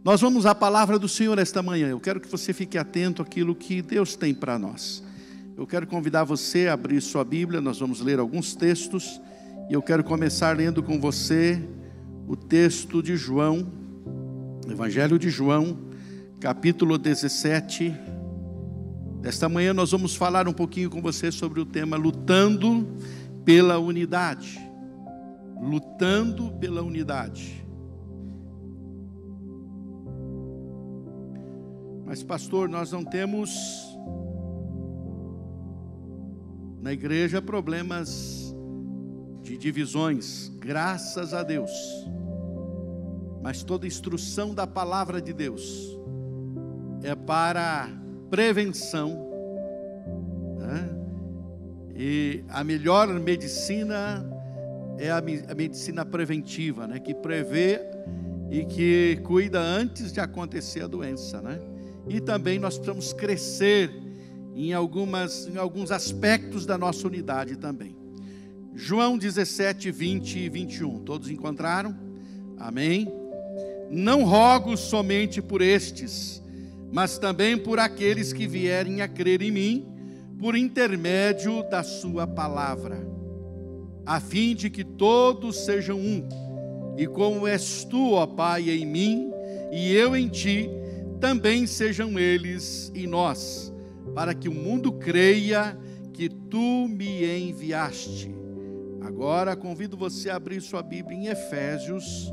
Nós vamos à palavra do Senhor esta manhã. Eu quero que você fique atento àquilo que Deus tem para nós. Eu quero convidar você a abrir sua Bíblia. Nós vamos ler alguns textos. E eu quero começar lendo com você o texto de João, Evangelho de João, capítulo 17. Esta manhã nós vamos falar um pouquinho com você sobre o tema lutando pela unidade. Lutando pela unidade. Mas pastor, nós não temos na igreja problemas de divisões, graças a Deus. Mas toda instrução da palavra de Deus é para prevenção, né? E a melhor medicina é a medicina preventiva, né? Que prevê e que cuida antes de acontecer a doença, né? E também nós precisamos crescer em alguns aspectos da nossa unidade também. João 17, 20 e 21. Todos encontraram? Amém? Não rogo somente por estes, mas também por aqueles que vierem a crer em mim, por intermédio da sua palavra, a fim de que todos sejam um, e como és tu, ó Pai, em mim, e eu em ti, também sejam eles em nós, para que o mundo creia que tu me enviaste. Agora convido você a abrir sua Bíblia em Efésios,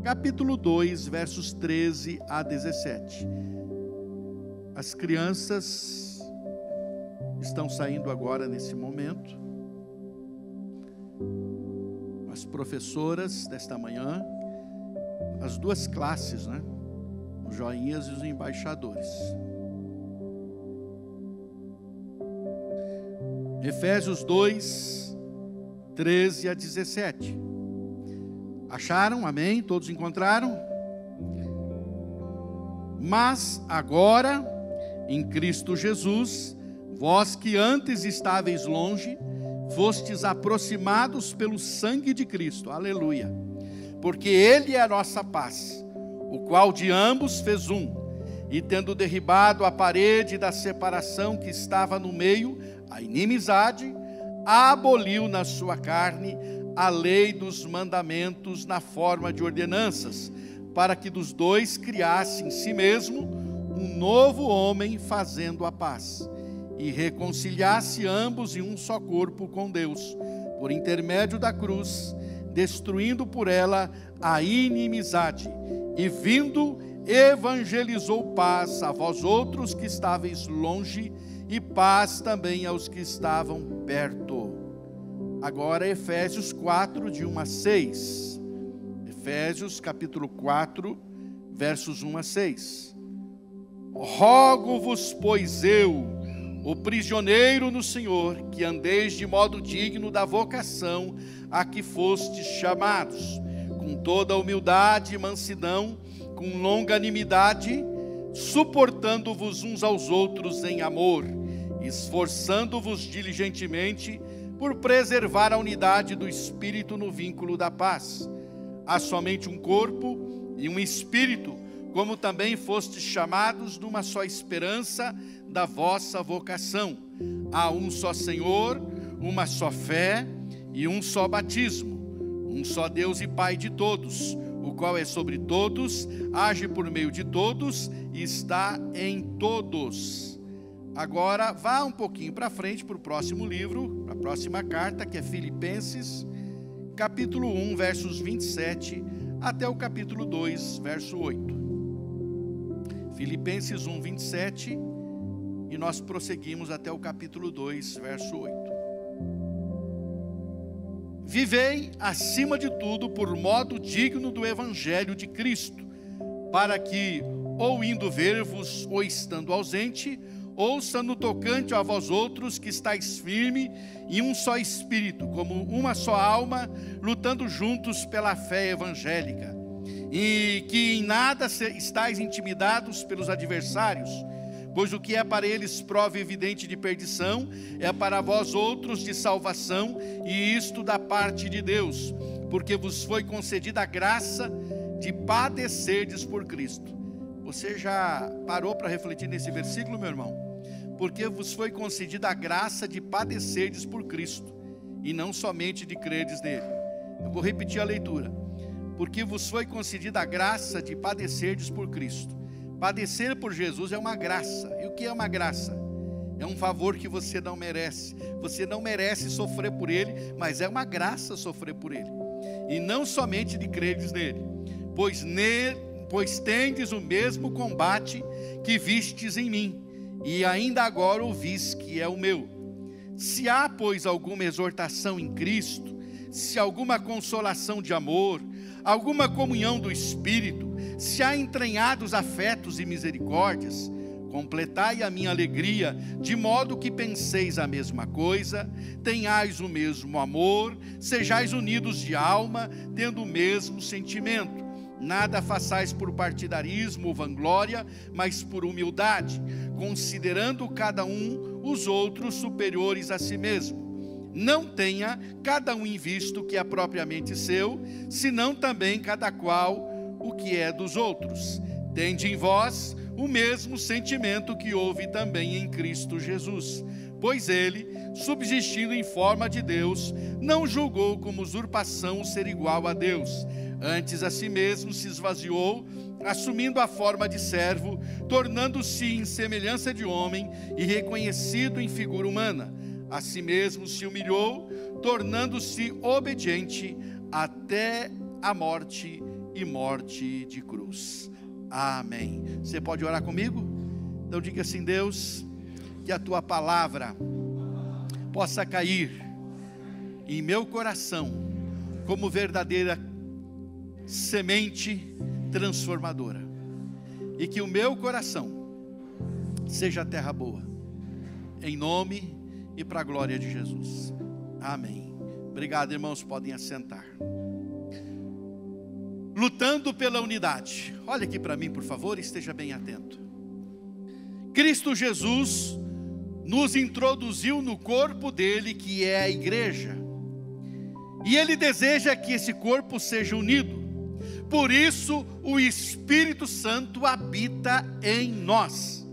capítulo 2, versos 13 a 17. As crianças estão saindo agora nesse momento. As professoras desta manhã, as duas classes, né? Os joinhas e os embaixadores. Efésios 2, 13 a 17. Acharam? Amém? Todos encontraram? Mas agora, em Cristo Jesus, vós que antes estáveis longe, fostes aproximados pelo sangue de Cristo. Aleluia! Porque Ele é a nossa paz, o qual de ambos fez um, e tendo derribado a parede da separação que estava no meio, a inimizade, aboliu na sua carne a lei dos mandamentos na forma de ordenanças, para que dos dois criasse em si mesmo um novo homem, fazendo a paz, e reconciliasse ambos em um só corpo com Deus, por intermédio da cruz, destruindo por ela a inimizade, e vindo, evangelizou paz a vós outros que estáveis longe, e paz também aos que estavam perto. Agora Efésios 4, de 1 a 6. Efésios capítulo 4, versos 1 a 6. Rogo-vos, pois eu, o prisioneiro no Senhor, que andeis de modo digno da vocação a que fostes chamados, com toda a humildade e mansidão, com longanimidade, suportando-vos uns aos outros em amor, esforçando-vos diligentemente por preservar a unidade do Espírito no vínculo da paz. Há somente um corpo e um Espírito, como também fostes chamados numa só esperança da vossa vocação. Há um só Senhor, uma só fé e um só batismo. Um só Deus e Pai de todos, o qual é sobre todos, age por meio de todos e está em todos. Agora vá um pouquinho para frente para o próximo livro, para a próxima carta, que é Filipenses, capítulo 1, versos 27 até o capítulo 2, verso 8. Filipenses 1, 27, e nós prosseguimos até o capítulo 2, verso 8. Vivei, acima de tudo, por modo digno do Evangelho de Cristo, para que, ou indo ver-vos, ou estando ausente, ouça no tocante a vós outros que estáis firme em um só espírito, como uma só alma, lutando juntos pela fé evangélica, e que em nada estáis intimidados pelos adversários, pois o que é para eles prova evidente de perdição, é para vós outros de salvação, e isto da parte de Deus, porque vos foi concedida a graça de padecerdes por Cristo, Você já parou para refletir nesse versículo, meu irmão? Porque vos foi concedida a graça de padecerdes por Cristo, e não somente de crerdes nele. Eu vou repetir a leitura. Porque vos foi concedida a graça de padecerdes por Cristo. Padecer por Jesus é uma graça. E o que é uma graça? É um favor que você não merece. Você não merece sofrer por ele, mas é uma graça sofrer por ele. E não somente de crerdes nele, pois tendes o mesmo combate que vistes em mim, e ainda agora ouvis que é o meu. Se há, pois, alguma exortação em Cristo, se alguma consolação de amor, alguma comunhão do Espírito, se há entranhados afetos e misericórdias, completai a minha alegria, de modo que penseis a mesma coisa, tenhais o mesmo amor, sejais unidos de alma, tendo o mesmo sentimento. Nada façais por partidarismo ou vanglória, mas por humildade, considerando cada um os outros superiores a si mesmo. Não tenha cada um em vista o que é propriamente seu, senão também cada qual o que é dos outros. Tende em vós o mesmo sentimento que houve também em Cristo Jesus. Pois ele, subsistindo em forma de Deus, não julgou como usurpação ser igual a Deus. Antes a si mesmo se esvaziou, assumindo a forma de servo, tornando-se em semelhança de homem e reconhecido em figura humana. A si mesmo se humilhou, tornando-se obediente até a morte e morte de cruz. Amém. Você pode orar comigo? Então diga assim: Deus, que a tua palavra possa cair em meu coração como verdadeira semente transformadora, e que o meu coração seja terra boa, em nome e para a glória de Jesus. Amém. Obrigado, irmãos, podem assentar. Lutando pela unidade. Olha aqui para mim, por favor, esteja bem atento. Cristo Jesus nos introduziu no corpo dele, que é a igreja, e ele deseja que esse corpo seja unido. Por isso o Espírito Santo habita em nós.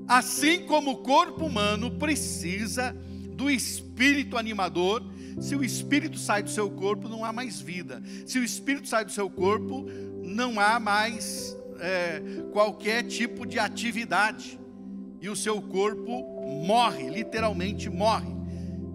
Assim como o corpo humano precisa do espírito animador. Se o espírito sai do seu corpo, não há mais vida. Se o espírito sai do seu corpo, não há mais qualquer tipo de atividade, e o seu corpo morre, literalmente morre.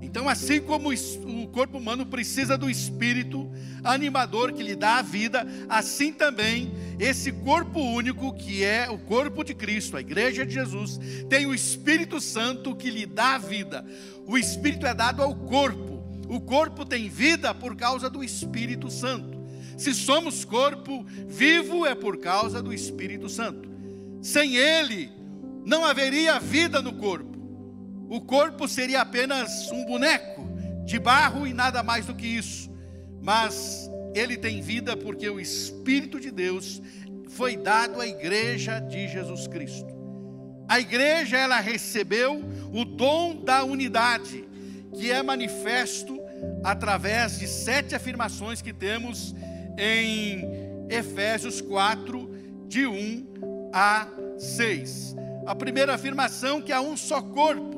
Então, assim como o corpo humano precisa do espírito animador que lhe dá a vida, assim também esse corpo único, que é o corpo de Cristo, a igreja de Jesus, tem o Espírito Santo que lhe dá a vida. O Espírito é dado ao corpo. O corpo tem vida por causa do Espírito Santo. Se somos corpo vivo, é por causa do Espírito Santo. Sem ele, não haveria vida no corpo. O corpo seria apenas um boneco de barro e nada mais do que isso. Mas ele tem vida porque o Espírito de Deus foi dado à igreja de Jesus Cristo. A igreja, ela recebeu o dom da unidade, que é manifesto através de 7 afirmações que temos em Efésios 4, de 1 a 6. A primeira afirmação, que há um só corpo.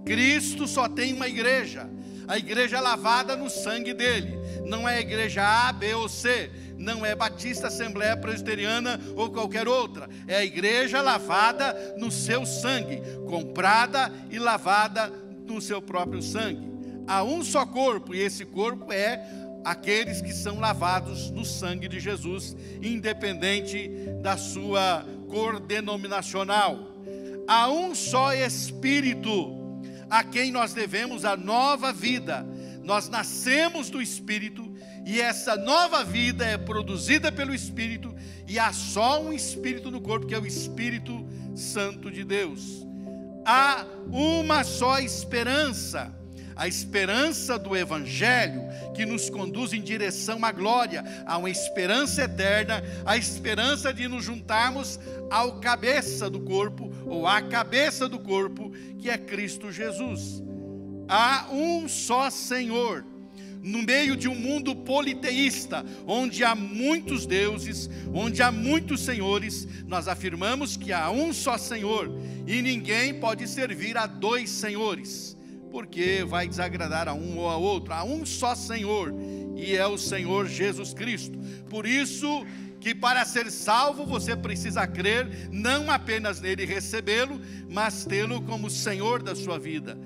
Cristo só tem uma igreja. A igreja é lavada no sangue dele. Não é a igreja A, B ou C. Não é Batista, Assembleia Presbiteriana ou qualquer outra. É a igreja lavada no seu sangue, comprada e lavada no seu próprio sangue. Há um só corpo, e esse corpo é aqueles que são lavados no sangue de Jesus, independente da sua cor denominacional. Há um só Espírito, a quem nós devemos a nova vida. Nós nascemos do Espírito, e essa nova vida é produzida pelo Espírito, e há só um Espírito no corpo, que é o Espírito Santo de Deus. Há uma só esperança, a esperança do Evangelho, que nos conduz em direção à glória. Há uma esperança eterna, a esperança de nos juntarmos ao cabeça do corpo, ou à cabeça do corpo, que é Cristo Jesus. Há um só Senhor. no meio de um mundo politeísta, onde há muitos deuses, onde há muitos senhores, nós afirmamos que há um só Senhor, e ninguém pode servir a dois senhores, porque vai desagradar a um ou a outro. Há um só Senhor, e é o Senhor Jesus Cristo. Por isso que para ser salvo você precisa crer, não apenas nele e recebê-lo, mas tê-lo como Senhor da sua vida.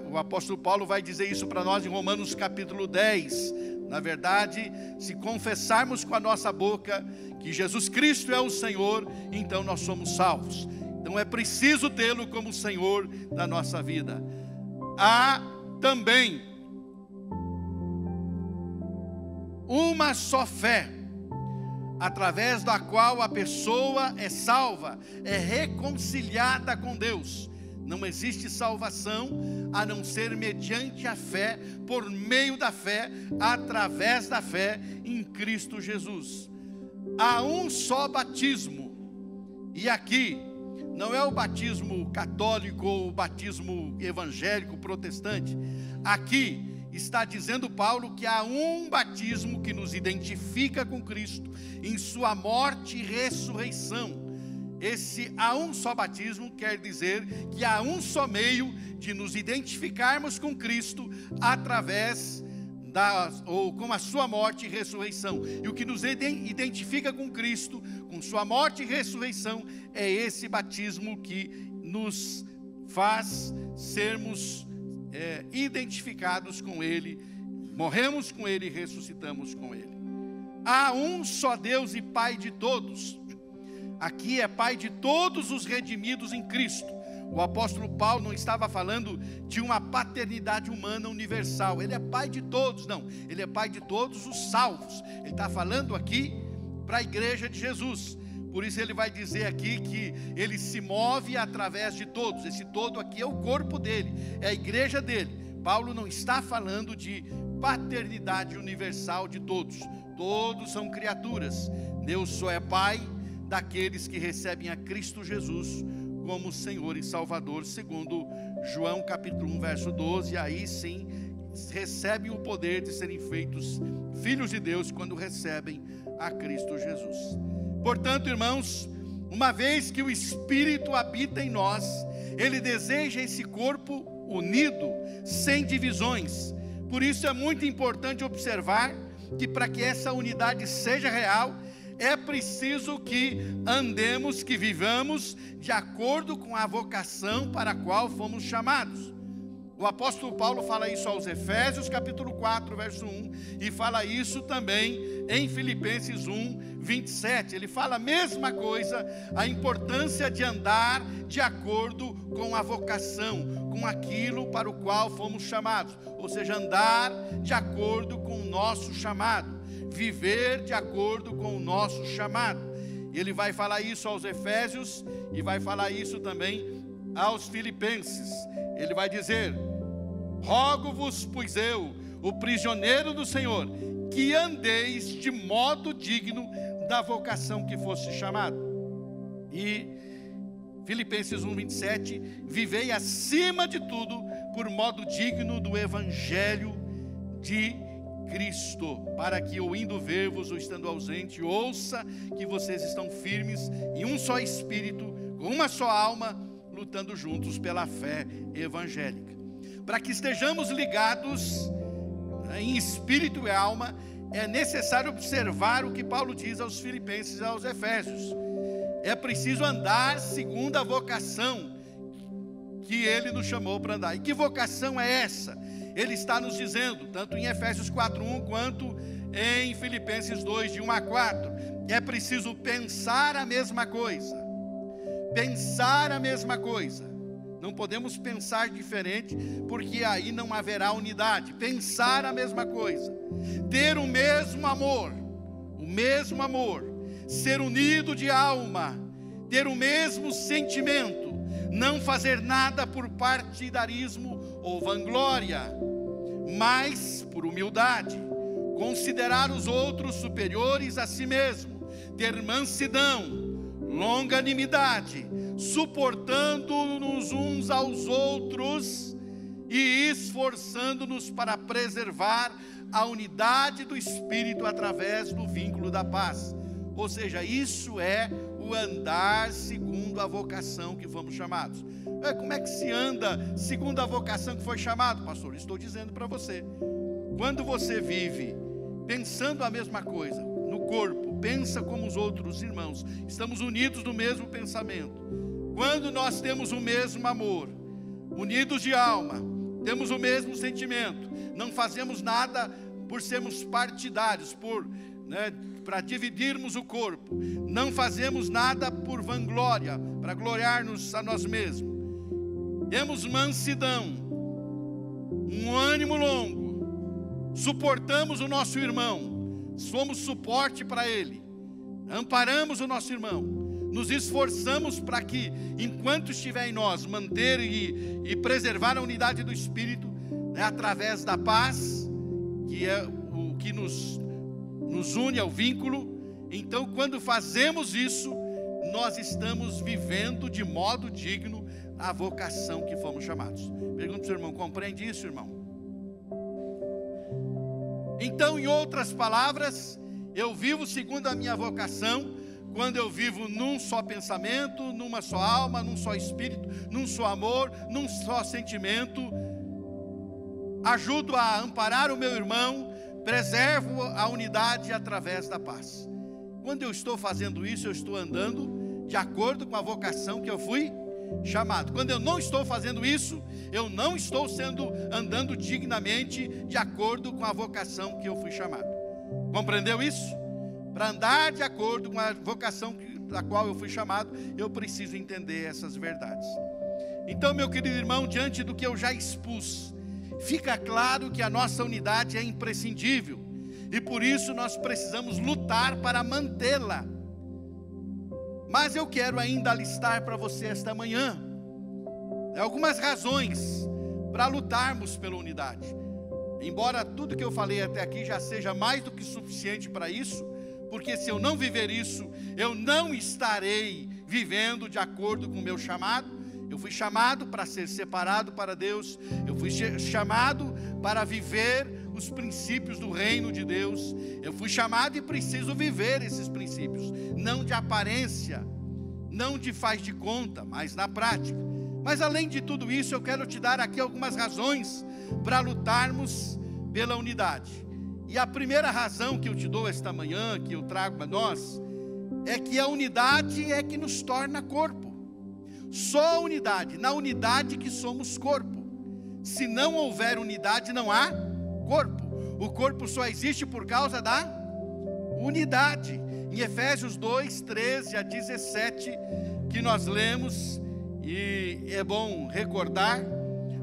O apóstolo Paulo vai dizer isso para nós em Romanos capítulo 10. Na verdade, se confessarmos com a nossa boca que Jesus Cristo é o Senhor, então nós somos salvos. Então é preciso tê-lo como Senhor da nossa vida. Há também uma só fé, através da qual a pessoa é salva, é reconciliada com Deus. Não existe salvação a não ser mediante a fé, por meio da fé, através da fé em Cristo Jesus. Há um só batismo, e aqui não é o batismo católico ou o batismo evangélico protestante. Aqui está dizendo Paulo que há um batismo que nos identifica com Cristo em sua morte e ressurreição. Esse há um só batismo quer dizer que há um só meio de nos identificarmos com Cristo através ou com a sua morte e ressurreição. E o que nos identifica com Cristo, com sua morte e ressurreição, é esse batismo que nos faz sermos identificados com Ele, morremos com Ele e ressuscitamos com Ele. Há um só Deus e Pai de todos. Aqui é Pai de todos os redimidos em Cristo. O apóstolo Paulo não estava falando de uma paternidade humana universal. Ele é Pai de todos, não. Ele é Pai de todos os salvos. Ele está falando aqui para a igreja de Jesus. Por isso ele vai dizer aqui que ele se move através de todos. Esse todo aqui é o corpo dele, é a igreja dele. Paulo não está falando de paternidade universal de todos. Todos são criaturas. Deus só é Pai daqueles que recebem a Cristo Jesus como Senhor e Salvador, segundo João capítulo 1, verso 12. Aí sim, recebem o poder de serem feitos filhos de Deus quando recebem a Cristo Jesus. Portanto, irmãos, uma vez que o Espírito habita em nós, Ele deseja esse corpo unido, sem divisões. Por isso é muito importante observar que para que essa unidade seja real, é preciso que andemos, que vivamos de acordo com a vocação para a qual fomos chamados. O apóstolo Paulo fala isso aos Efésios capítulo 4, verso 1, e fala isso também em Filipenses 1, 27. Ele fala a mesma coisa, a importância de andar de acordo com a vocação, com aquilo para o qual fomos chamados. Ou seja, andar de acordo com o nosso chamado, viver de acordo com o nosso chamado. E ele vai falar isso aos Efésios e vai falar isso também aos Filipenses. Ele vai dizer: rogo-vos, pois eu, o prisioneiro do Senhor, que andeis de modo digno da vocação que fosse chamado. E Filipenses 1, 27, vivei acima de tudo por modo digno do Evangelho de Cristo, para que eu indo ver-vos ou estando ausente, ouça que vocês estão firmes em um só espírito, com uma só alma, lutando juntos pela fé evangélica. Para que estejamos ligados em espírito e alma, é necessário observar o que Paulo diz aos Filipenses e aos Efésios. É preciso andar segundo a vocação que Ele nos chamou para andar. E que vocação é essa? Ele está nos dizendo, tanto em Efésios 4:1 quanto em Filipenses 2, de 1 a 4, é preciso pensar a mesma coisa. Pensar a mesma coisa. Não podemos pensar diferente, porque aí não haverá unidade. Pensar a mesma coisa. Ter o mesmo amor. Ser unido de alma. Ter o mesmo sentimento. Não fazer nada por partidarismo ou vanglória, mas por humildade. Considerar os outros superiores a si mesmo. Ter mansidão, longanimidade, suportando-nos uns aos outros e esforçando-nos para preservar a unidade do Espírito através do vínculo da paz. Ou seja, isso é o andar segundo a vocação que fomos chamados. Como é que se anda segundo a vocação que foi chamado, pastor? Estou dizendo para você, quando você vive pensando a mesma coisa, no corpo, pensa como os outros irmãos, estamos unidos no mesmo pensamento. Quando nós temos o mesmo amor, unidos de alma, temos o mesmo sentimento, não fazemos nada por sermos partidários, para dividirmos o corpo, não fazemos nada por vanglória, para gloriar-nos a nós mesmos. Temos mansidão, um ânimo longo, suportamos o nosso irmão, somos suporte para ele, amparamos o nosso irmão, nos esforçamos para que, enquanto estiver em nós, manter e preservar a unidade do Espírito, através da paz, que é o que nos une ao vínculo. Então, quando fazemos isso, nós estamos vivendo de modo digno a vocação que fomos chamados. Pergunto para o seu irmão, compreende isso, irmão? Então, em outras palavras, eu vivo segundo a minha vocação, quando eu vivo num só pensamento, numa só alma, num só espírito, num só amor, num só sentimento, ajudo a amparar o meu irmão, preservo a unidade através da paz. Quando eu estou fazendo isso, eu estou andando de acordo com a vocação que eu fui chamado. Quando eu não estou fazendo isso, eu não estou andando dignamente de acordo com a vocação que eu fui chamado. Compreendeu isso? Para andar de acordo com a vocação da qual eu fui chamado, eu preciso entender essas verdades. Então, meu querido irmão, diante do que eu já expus, fica claro que a nossa unidade é imprescindível, e por isso nós precisamos lutar para mantê-la. Mas eu quero ainda alistar para você esta manhã algumas razões para lutarmos pela unidade. Embora tudo que eu falei até aqui já seja mais do que suficiente para isso, porque se eu não viver isso, eu não estarei vivendo de acordo com o meu chamado. Eu fui chamado para ser separado para Deus, eu fui chamado para viver os princípios do reino de Deus, eu fui chamado e preciso viver esses princípios, não de aparência, não de faz de conta, mas na prática. Mas além de tudo isso, eu quero te dar aqui algumas razões para lutarmos pela unidade. E a primeira razão que eu te dou esta manhã, que eu trago a nós, é que a unidade é que nos torna corpo. Só a unidade, na unidade que somos corpo. Se não houver unidade, não há corpo. O corpo só existe por causa da unidade. Em Efésios 2, 13 a 17, que nós lemos, e é bom recordar,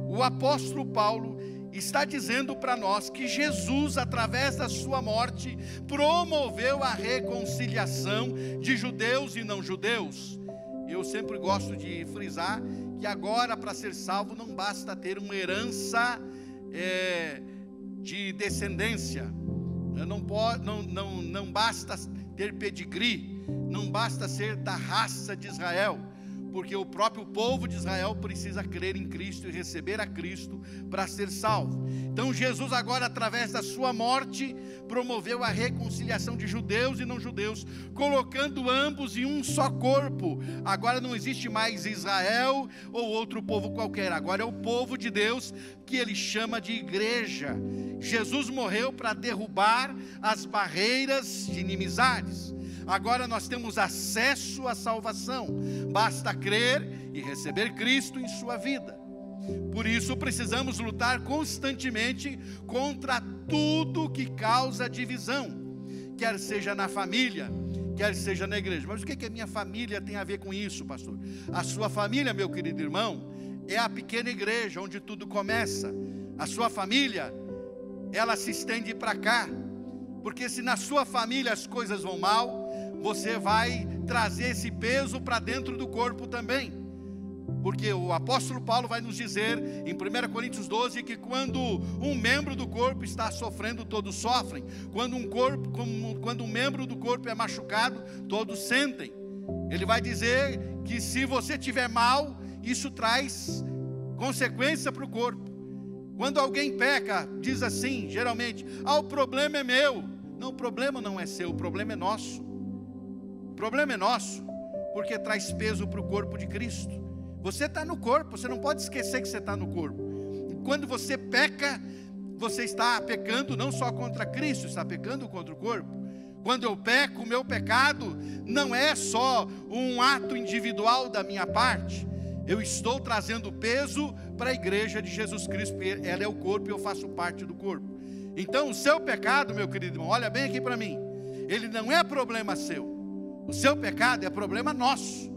o apóstolo Paulo está dizendo para nós que Jesus, através da sua morte, promoveu a reconciliação de judeus e não judeus. Eu sempre gosto de frisar que agora, para ser salvo, não basta ter uma herança de descendência, não basta ter pedigree, não basta ser da raça de Israel, porque o próprio povo de Israel precisa crer em Cristo e receber a Cristo para ser salvo. Então Jesus agora, através da sua morte, promoveu a reconciliação de judeus e não judeus, colocando ambos em um só corpo. Agora não existe mais Israel ou outro povo qualquer, agora é o povo de Deus, que ele chama de igreja. Jesus morreu para derrubar as barreiras de inimizades. Agora nós temos acesso à salvação, basta crer e receber Cristo em sua vida. Por isso precisamos lutar constantemente contra tudo que causa divisão, quer seja na família, quer seja na igreja. Mas o que a minha família tem a ver com isso, pastor? A sua família, meu querido irmão, é a pequena igreja onde tudo começa. A sua família, ela se estende para cá, porque se na sua família as coisas vão mal, você vai trazer esse peso para dentro do corpo também. Porque o apóstolo Paulo vai nos dizer em 1 Coríntios 12 que quando um membro do corpo está sofrendo, todos sofrem. Quando um membro do corpo é machucado, todos sentem. Ele vai dizer que se você tiver mal, isso traz consequência para o corpo. Quando alguém peca, diz assim, geralmente: o problema é meu. Não, o problema não é seu, o problema é nosso. O problema é nosso, porque traz peso para o corpo de Cristo. Você está no corpo, você não pode esquecer que você está no corpo. Quando você peca, você está pecando não só contra Cristo, está pecando contra o corpo. Quando eu peco, o meu pecado não é só um ato individual da minha parte. Eu estou trazendo peso para a igreja de Jesus Cristo, porque ela é o corpo e eu faço parte do corpo. Então o seu pecado, meu querido irmão, olha bem aqui para mim, ele não é problema seu. O seu pecado é problema nosso.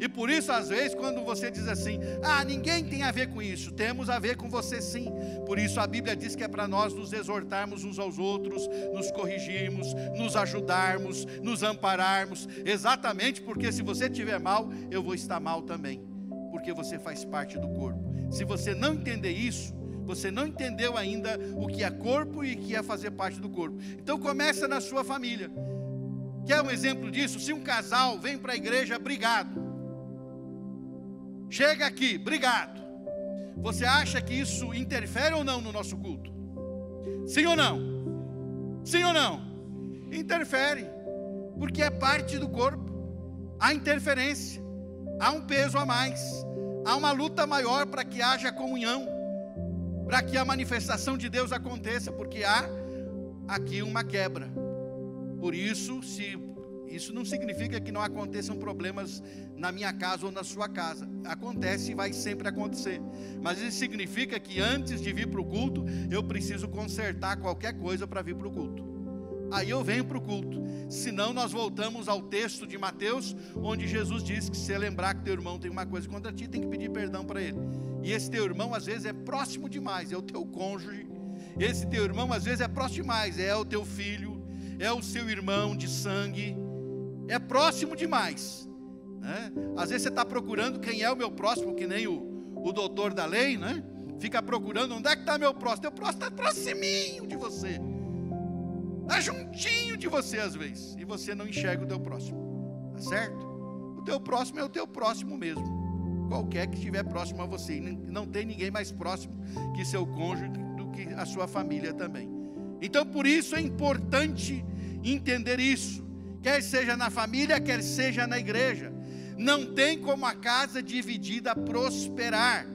E por isso, às vezes, quando você diz assim: ninguém tem a ver com isso. Temos a ver com você sim. Por isso a Bíblia diz que é para nós nos exortarmos uns aos outros, nos corrigirmos, nos ajudarmos, nos ampararmos. Exatamente porque se você estiver mal, eu vou estar mal também, porque você faz parte do corpo. Se você não entender isso, você não entendeu ainda o que é corpo e o que é fazer parte do corpo. Então começa na sua família. Quer um exemplo disso? Se um casal vem para a igreja brigado, chega aqui, brigado, você acha que isso interfere ou não no nosso culto? Sim ou não? Sim ou não? Interfere, porque é parte do corpo. Há interferência, há um peso a mais, há uma luta maior para que haja comunhão, para que a manifestação de Deus aconteça, porque há aqui uma quebra. Por isso, isso não significa que não aconteçam problemas na minha casa ou na sua casa. Acontece e vai sempre acontecer. Mas isso significa que antes de vir para o culto, eu preciso consertar qualquer coisa para vir para o culto. Aí eu venho para o culto. Senão nós voltamos ao texto de Mateus, onde Jesus diz que se você lembrar que teu irmão tem uma coisa contra ti, tem que pedir perdão para ele. E esse teu irmão às vezes é próximo demais, é o teu cônjuge. Esse teu irmão às vezes é próximo demais, é o teu filho, é o seu irmão de sangue. É próximo demais, né? Às vezes você está procurando quem é o meu próximo, que nem o doutor da lei, né? Fica procurando, onde é que está meu próximo? Teu próximo está proximinho de você, está juntinho de você às vezes, e você não enxerga o teu próximo, tá certo? O teu próximo é o teu próximo mesmo, qualquer que estiver próximo a você. E não tem ninguém mais próximo que seu cônjuge do que a sua família também. Então por isso é importante entender isso. Quer seja na família, quer seja na igreja, não tem como a casa dividida prosperar.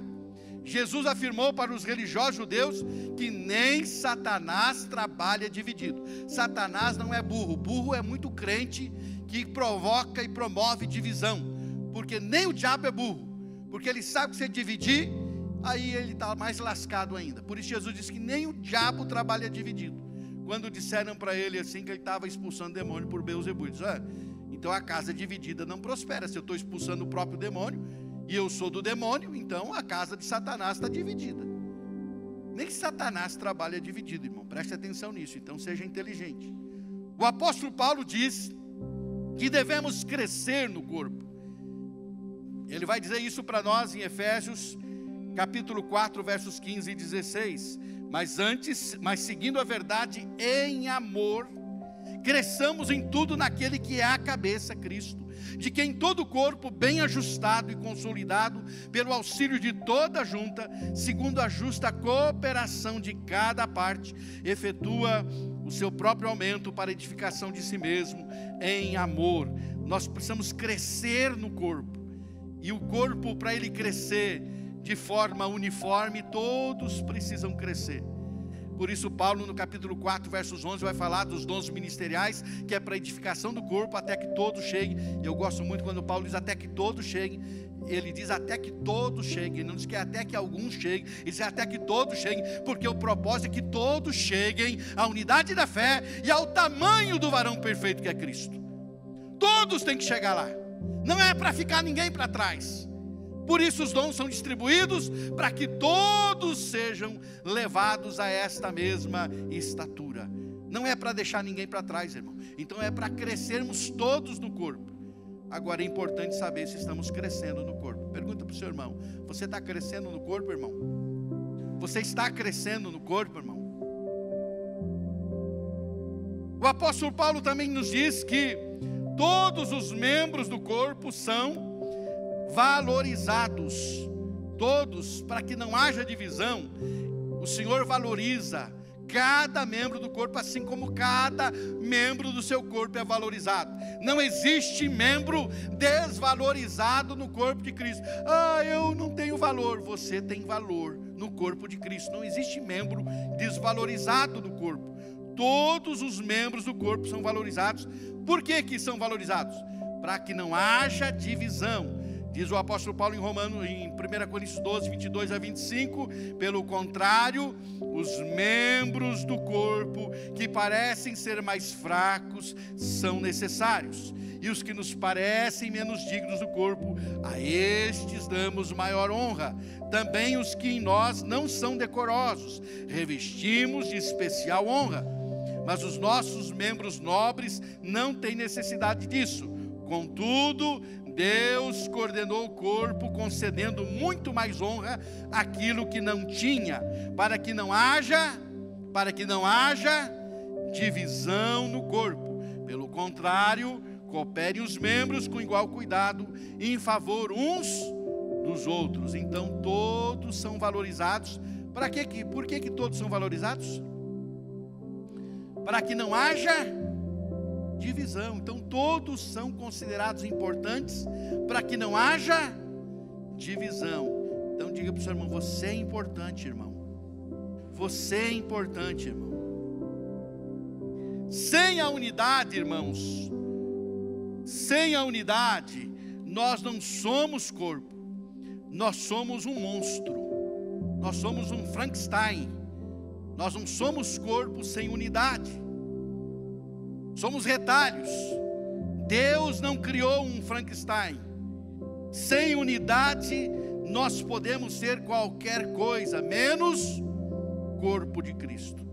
Jesus afirmou para os religiosos judeus que nem Satanás trabalha dividido. Satanás não é burro, burro é muito crente que provoca e promove divisão, porque nem o diabo é burro, porque ele sabe que se dividir, aí ele está mais lascado ainda. Por isso Jesus disse que nem o diabo trabalha dividido. Quando disseram para ele assim que ele estava expulsando demônio por Beelzebul, diz: então a casa dividida não prospera. Se eu estou expulsando o próprio demônio e eu sou do demônio, então a casa de Satanás está dividida. Nem Satanás trabalha dividido, irmão, preste atenção nisso, então seja inteligente. O apóstolo Paulo diz que devemos crescer no corpo. Ele vai dizer isso para nós em Efésios capítulo 4, versos 15 e 16. Mas seguindo a verdade em amor, cresçamos em tudo naquele que é a cabeça, Cristo, de quem todo o corpo, bem ajustado e consolidado, pelo auxílio de toda a junta, segundo a justa cooperação de cada parte, efetua o seu próprio aumento para a edificação de si mesmo, em amor. Nós precisamos crescer no corpo, e o corpo, para ele crescer de forma uniforme, todos precisam crescer. Por isso Paulo no capítulo 4, versos 11, vai falar dos dons ministeriais, que é para a edificação do corpo, até que todos cheguem. Eu gosto muito quando Paulo diz até que todos cheguem. Ele diz até que todos cheguem, ele não diz que é até que alguns cheguem, ele diz até que todos cheguem, porque o propósito é que todos cheguem à unidade da fé e ao tamanho do varão perfeito que é Cristo. Todos têm que chegar lá, não é para ficar ninguém para trás. Por isso os dons são distribuídos para que todos sejam levados a esta mesma estatura. Não é para deixar ninguém para trás, irmão. Então é para crescermos todos no corpo. Agora é importante saber se estamos crescendo no corpo. Pergunta para o seu irmão: você está crescendo no corpo, irmão? Você está crescendo no corpo, irmão? O apóstolo Paulo também nos diz que todos os membros do corpo são valorizados, todos, para que não haja divisão. O Senhor valoriza cada membro do corpo, assim como cada membro do seu corpo é valorizado. Não existe membro desvalorizado no corpo de Cristo. Eu não tenho valor. Você tem valor no corpo de Cristo. Não existe membro desvalorizado no corpo. Todos os membros do corpo são valorizados. Por que são valorizados? Para que não haja divisão. Diz o apóstolo Paulo em 1 Coríntios 12, 22 a 25, pelo contrário, os membros do corpo que parecem ser mais fracos são necessários, e os que nos parecem menos dignos do corpo, a estes damos maior honra. Também os que em nós não são decorosos, revestimos de especial honra, mas os nossos membros nobres não têm necessidade disso. Contudo, Deus coordenou o corpo, concedendo muito mais honra àquilo que não tinha, para que não haja divisão no corpo. Pelo contrário, cooperem os membros com igual cuidado em favor uns dos outros. Então todos são valorizados. Por que todos são valorizados? Para que não haja divisão. Então todos são considerados importantes para que não haja divisão. Então diga para o seu irmão: você é importante, irmão. Você é importante, irmão. Sem a unidade, irmãos, sem a unidade, nós não somos corpo. Nós somos um monstro. Nós somos um Frankenstein. Nós não somos corpo sem unidade. Somos retalhos. Deus não criou um Frankenstein. Sem unidade, nós podemos ser qualquer coisa, menos corpo de Cristo.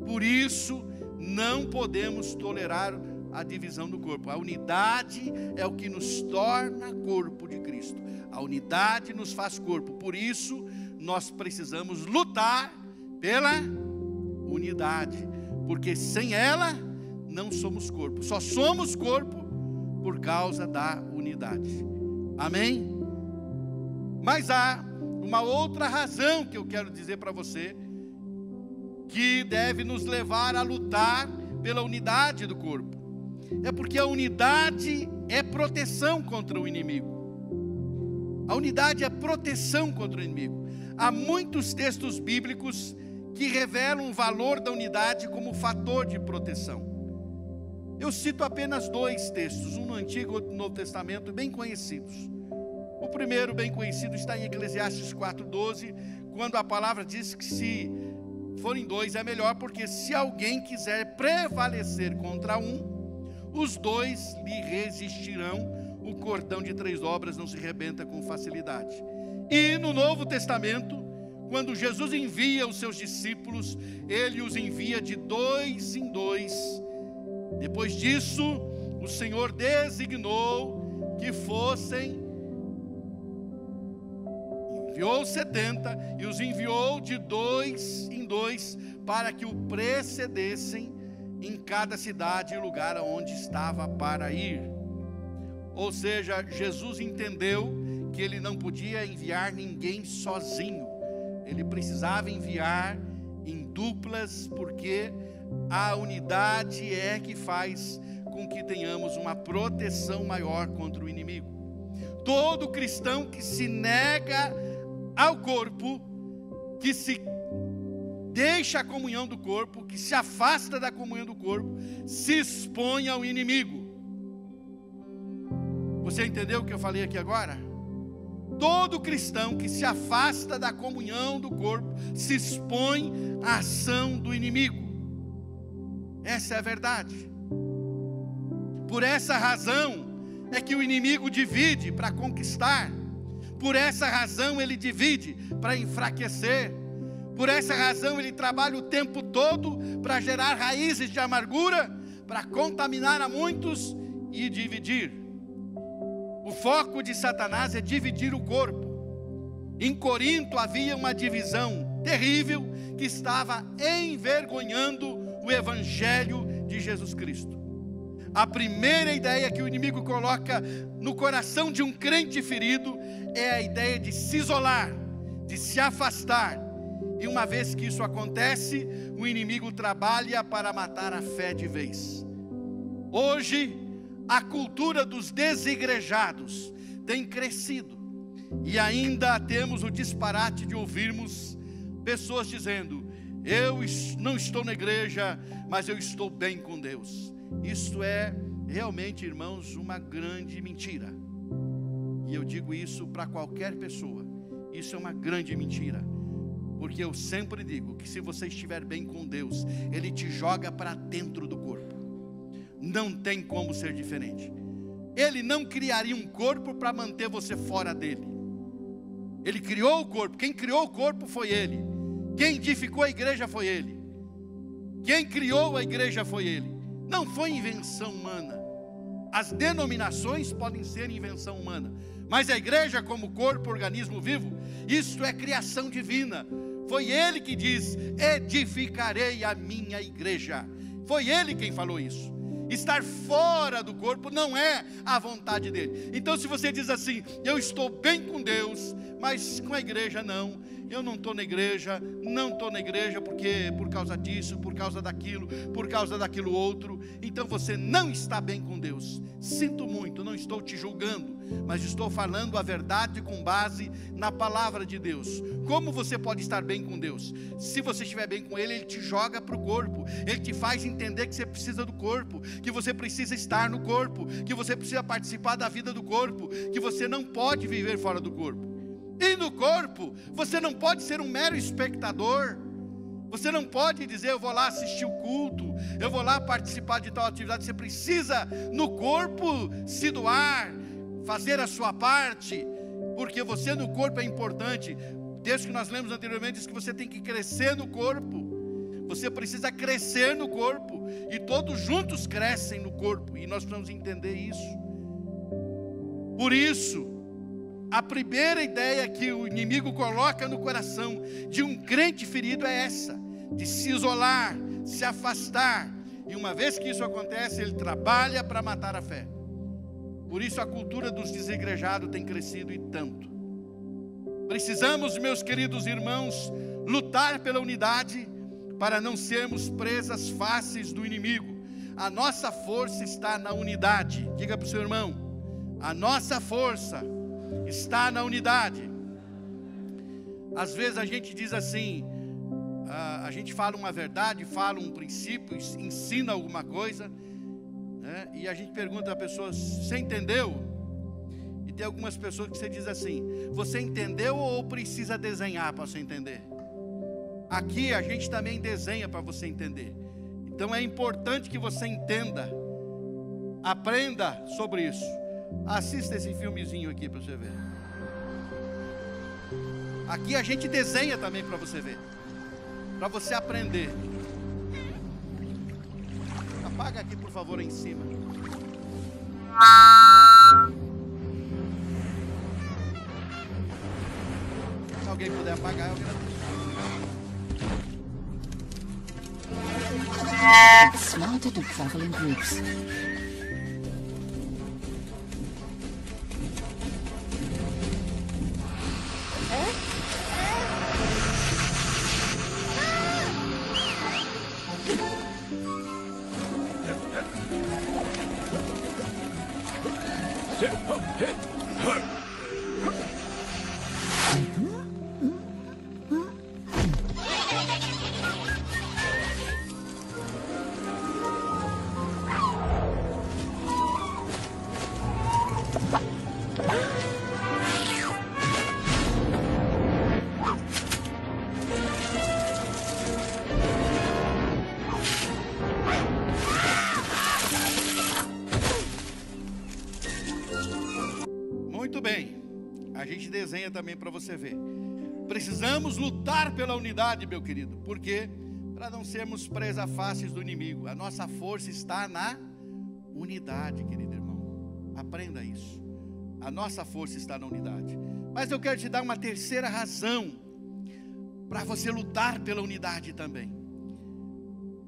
Por isso, não podemos tolerar a divisão do corpo. A unidade é o que nos torna corpo de Cristo. A unidade nos faz corpo. Por isso, nós precisamos lutar pela unidade, porque sem ela não somos corpo. Só somos corpo por causa da unidade. Amém? Mas há uma outra razão que eu quero dizer para você, que deve nos levar a lutar pela unidade do corpo. É porque a unidade é proteção contra o inimigo. A unidade é proteção contra o inimigo. Há muitos textos bíblicos que revelam o valor da unidade como fator de proteção. Eu cito apenas dois textos, um no Antigo e outro no Novo Testamento, bem conhecidos. O primeiro, bem conhecido, está em Eclesiastes 4:12, quando a palavra diz que se forem dois é melhor, porque se alguém quiser prevalecer contra um, os dois lhe resistirão. O cordão de 3 dobras não se rebenta com facilidade. E no Novo Testamento, quando Jesus envia os seus discípulos, ele os envia de 2 em 2. Depois disso, o Senhor designou que enviou 70 e os enviou de 2 em 2 para que o precedessem em cada cidade e lugar aonde estava para ir. Ou seja, Jesus entendeu que ele não podia enviar ninguém sozinho. Ele precisava enviar em duplas, porque a unidade é que faz com que tenhamos uma proteção maior contra o inimigo. Todo cristão que se nega ao corpo, que se deixa a comunhão do corpo, que se afasta da comunhão do corpo, se expõe ao inimigo. Você entendeu o que eu falei aqui agora? Todo cristão que se afasta da comunhão do corpo se expõe à ação do inimigo. Essa é a verdade. Por essa razão é que o inimigo divide para conquistar. Por essa razão ele divide para enfraquecer. Por essa razão ele trabalha o tempo todo para gerar raízes de amargura, para contaminar a muitos e dividir. O foco de Satanás é dividir o corpo. Em Corinto havia uma divisão terrível que estava envergonhando o Evangelho de Jesus Cristo. A primeira ideia que o inimigo coloca no coração de um crente ferido é a ideia de se isolar, de se afastar. E uma vez que isso acontece, o inimigo trabalha para matar a fé de vez. Hoje, a cultura dos desigrejados tem crescido. E ainda temos o disparate de ouvirmos pessoas dizendo: eu não estou na igreja, mas eu estou bem com Deus. Isso é realmente, irmãos, uma grande mentira. E eu digo isso para qualquer pessoa. Isso é uma grande mentira. Porque eu sempre digo que se você estiver bem com Deus, Ele te joga para dentro do corpo. Não tem como ser diferente. Ele não criaria um corpo para manter você fora dele. Ele criou o corpo. Quem criou o corpo foi Ele. Quem edificou a igreja foi Ele. Quem criou a igreja foi Ele. Não foi invenção humana. As denominações podem ser invenção humana, mas a igreja como corpo, organismo vivo, isso é criação divina. Foi Ele que diz: edificarei a minha igreja. Foi Ele quem falou isso. Estar fora do corpo não é a vontade dele. Então, se você diz assim: eu estou bem com Deus, mas com a igreja não, eu não estou na igreja, não estou na igreja porque por causa disso, por causa daquilo outro, então você não está bem com Deus. Sinto muito, não estou te julgando, mas estou falando a verdade com base na palavra de Deus. Como você pode estar bem com Deus? Se você estiver bem com Ele, Ele te joga para o corpo, Ele te faz entender que você precisa do corpo, que você precisa estar no corpo, que você precisa participar da vida do corpo, que você não pode viver fora do corpo. E no corpo, você não pode ser um mero espectador. Você não pode dizer: eu vou lá assistir o culto, eu vou lá participar de tal atividade. Você precisa no corpo se doar, fazer a sua parte, porque você no corpo é importante. O texto que nós lemos anteriormente diz que você tem que crescer no corpo. Você precisa crescer no corpo, e todos juntos crescem no corpo, e nós precisamos entender isso. Por isso, a primeira ideia que o inimigo coloca no coração de um crente ferido é essa: de se isolar, se afastar. E uma vez que isso acontece, ele trabalha para matar a fé. Por isso a cultura dos desigrejados tem crescido e tanto. Precisamos, meus queridos irmãos, lutar pela unidade para não sermos presas fáceis do inimigo. A nossa força está na unidade. Diga para o seu irmão: a nossa força está na unidade. Às vezes a gente diz assim, a gente fala uma verdade, fala um princípio, ensina alguma coisa, né? E a gente pergunta a pessoa: você entendeu? E tem algumas pessoas que você diz assim: você entendeu ou precisa desenhar para você entender? Aqui a gente também desenha para você entender. Então é importante que você entenda, aprenda sobre isso. Assista esse filmezinho aqui para você ver. Aqui a gente desenha também para você ver, para você aprender. Apaga aqui, por favor, em cima. Se alguém puder apagar, eu agradeço. It's smarter to travel in groups. Muito bem, a gente desenha também para você ver. Precisamos lutar pela unidade, meu querido. Por quê? Para não sermos presa fáceis do inimigo. A nossa força está na unidade, querido irmão. Aprenda isso. A nossa força está na unidade. Mas eu quero te dar uma terceira razão para você lutar pela unidade também.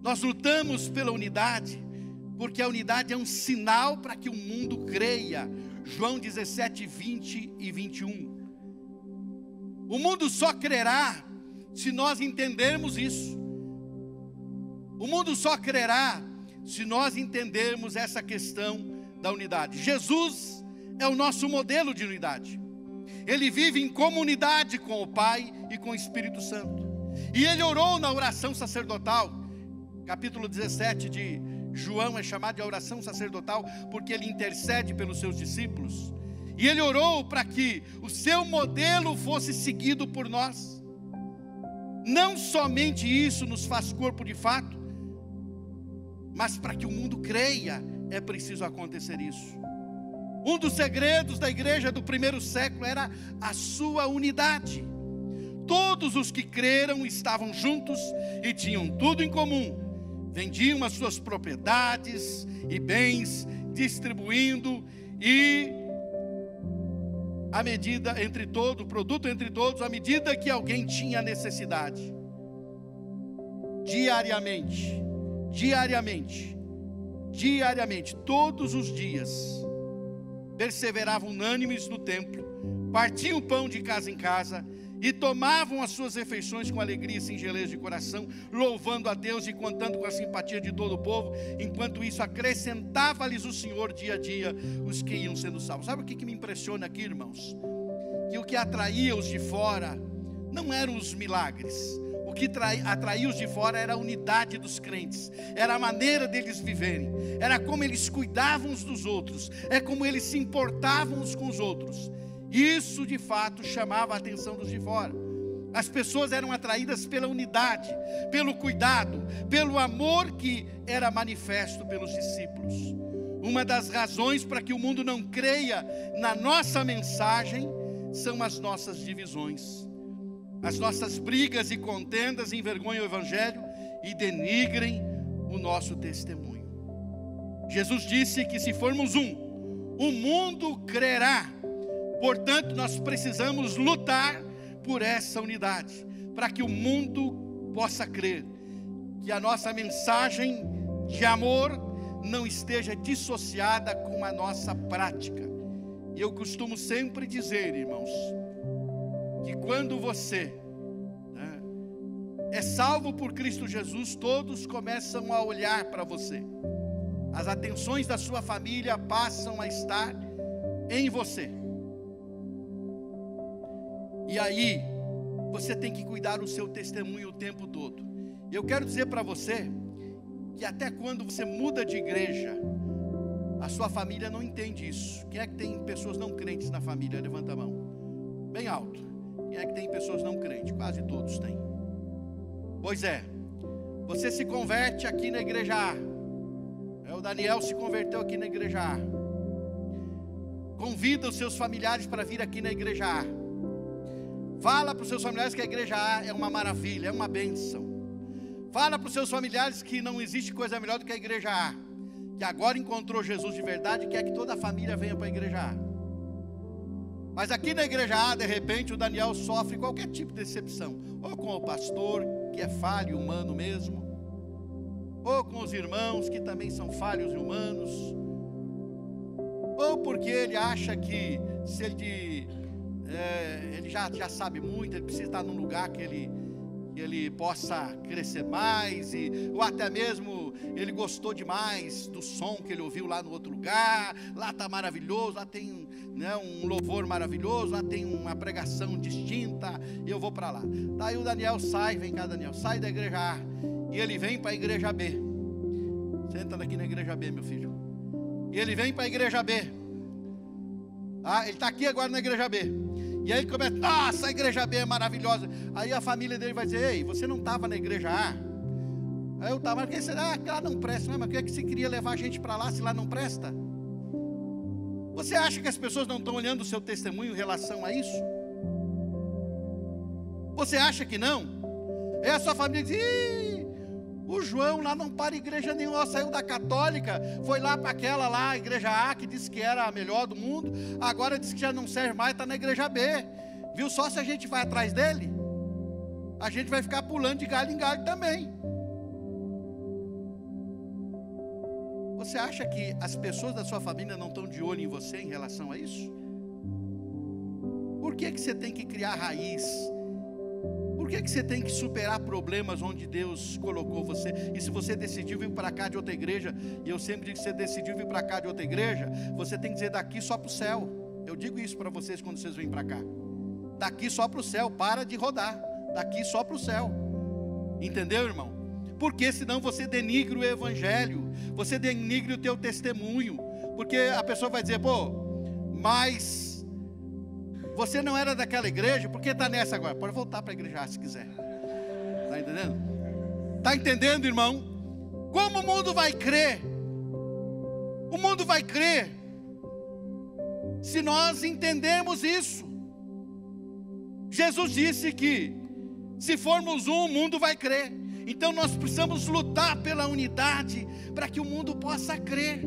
Nós lutamos pela unidade porque a unidade é um sinal para que o mundo creia. João 17, 20 e 21. O mundo só crerá se nós entendermos isso. O mundo só crerá se nós entendermos essa questão da unidade. Jesus é o nosso modelo de unidade. Ele vive em comunidade com o Pai e com o Espírito Santo. E ele orou na oração sacerdotal. Capítulo 17 de João é chamado de oração sacerdotal porque ele intercede pelos seus discípulos. E ele orou para que o seu modelo fosse seguido por nós. Não somente isso nos faz corpo de fato, mas para que o mundo creia, é preciso acontecer isso. Um dos segredos da igreja do primeiro século era a sua unidade. Todos os que creram estavam juntos e tinham tudo em comum. Vendiam as suas propriedades e bens, distribuindo e a medida entre todos, o produto entre todos, à medida que alguém tinha necessidade. Diariamente, todos os dias, perseveravam unânimes no templo, partiam o pão de casa em casa e tomavam as suas refeições com alegria e singeleza de coração, louvando a Deus e contando com a simpatia de todo o povo. Enquanto isso, acrescentava-lhes o Senhor dia a dia os que iam sendo salvos. Sabe o que me impressiona aqui, irmãos? Que o que atraía os de fora não eram os milagres. O que atraía os de fora era a unidade dos crentes, era a maneira deles viverem, era como eles cuidavam uns dos outros, é como eles se importavam uns com os outros. Isso de fato chamava a atenção dos de fora. As pessoas eram atraídas pela unidade, pelo cuidado, pelo amor que era manifesto pelos discípulos. Uma das razões para que o mundo não creia na nossa mensagem são as nossas divisões. As nossas brigas e contendas envergonham o Evangelho e denigrem o nosso testemunho. Jesus disse que se formos o mundo crerá. Portanto, nós precisamos lutar por essa unidade, para que o mundo possa crer, que a nossa mensagem de amor não esteja dissociada com a nossa prática. E eu costumo sempre dizer, irmãos, que quando você é salvo por Cristo Jesus, todos começam a olhar para você. As atenções da sua família passam a estar em você. E aí, você tem que cuidar do seu testemunho o tempo todo. Eu quero dizer para você que até quando você muda de igreja, a sua família não entende isso. Quem é que tem pessoas não crentes na família? Levanta a mão. Bem alto. Quem é que tem pessoas não crentes? Quase todos têm. Pois é, você se converte aqui na igreja A. O Daniel se converteu aqui na igreja A. Convida os seus familiares para vir aqui na igreja A. Fala para os seus familiares que a igreja A é uma maravilha, é uma bênção. Fala para os seus familiares que não existe coisa melhor do que a igreja A, que agora encontrou Jesus de verdade e quer que toda a família venha para a igreja A. Mas aqui na igreja A, de repente, o Daniel sofre qualquer tipo de decepção, ou com o pastor, que é falho e humano mesmo, ou com os irmãos, que também são falhos e humanos, ou porque ele acha que se ele já sabe muito, ele precisa estar num lugar que ele possa crescer mais, ou até mesmo ele gostou demais do som que ele ouviu lá no outro lugar. Lá está maravilhoso, lá tem um louvor maravilhoso, lá tem uma pregação distinta, e eu vou para lá. Daí o Daniel sai, vem cá Daniel, sai da igreja A, e ele vem para a igreja B. Senta aqui na igreja B, meu filho. E ele vem para a igreja B. Ele está aqui agora na igreja B. E aí ele começa, nossa, a igreja B é maravilhosa. Aí a família dele vai dizer, ei, você não estava na igreja A? Aí eu estava, mas por que será que lá não presta? Mas por que você queria levar a gente para lá se lá não presta? Você acha que as pessoas não estão olhando o seu testemunho em relação a isso? Você acha que não? É a sua família que diz, o João lá não para igreja nenhuma, saiu da católica, foi lá para aquela lá, a igreja A, que disse que era a melhor do mundo, agora diz que já não serve mais, está na igreja B. Viu só se a gente vai atrás dele? A gente vai ficar pulando de galho em galho também. Você acha que as pessoas da sua família não estão de olho em você em relação a isso? Por que você tem que criar raiz? Por Por que você tem que superar problemas onde Deus colocou você? E se você decidiu vir para cá de outra igreja, e eu sempre digo que você decidiu vir para cá de outra igreja, você tem que dizer daqui só para o céu. Eu digo isso para vocês quando vocês vêm para cá. Daqui só para o céu, para de rodar. Daqui só para o céu. Entendeu, irmão? Porque senão você denigre o evangelho, você denigre o teu testemunho. Porque a pessoa vai dizer, pô, mas você não era daquela igreja, por que está nessa agora? Pode voltar para a igreja se quiser. Está entendendo? Está entendendo, irmão? Como o mundo vai crer? O mundo vai crer se nós entendemos isso. Jesus disse que se formos um, o mundo vai crer. Então nós precisamos lutar pela unidade para que o mundo possa crer.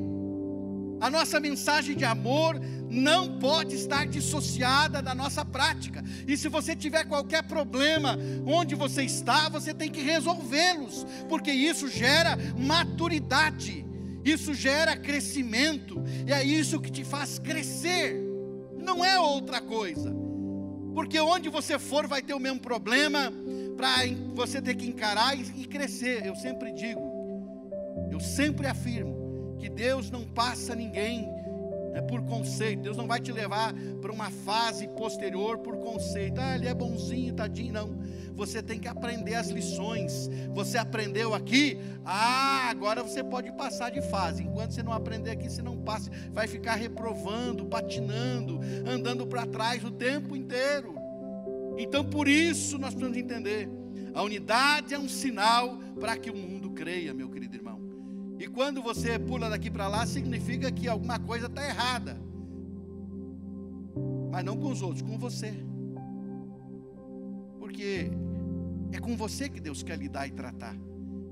A nossa mensagem de amor não pode estar dissociada da nossa prática. E se você tiver qualquer problema onde você está, você tem que resolvê-los, porque isso gera maturidade, isso gera crescimento, e é isso que te faz crescer, não é outra coisa. Porque onde você for vai ter o mesmo problema, para você ter que encarar e crescer. Eu sempre digo, eu sempre afirmo, que Deus não passa ninguém por conceito. Deus não vai te levar para uma fase posterior por conceito. Ele é bonzinho, tadinho. Não, você tem que aprender as lições. Você aprendeu aqui, agora você pode passar de fase. Enquanto você não aprender aqui, você não passa, vai ficar reprovando, patinando, andando para trás o tempo inteiro. Então por isso nós precisamos entender, a unidade é um sinal para que o mundo creia, meu querido irmão. E quando você pula daqui para lá, significa que alguma coisa está errada. Mas não com os outros, com você. Porque é com você que Deus quer lidar e tratar.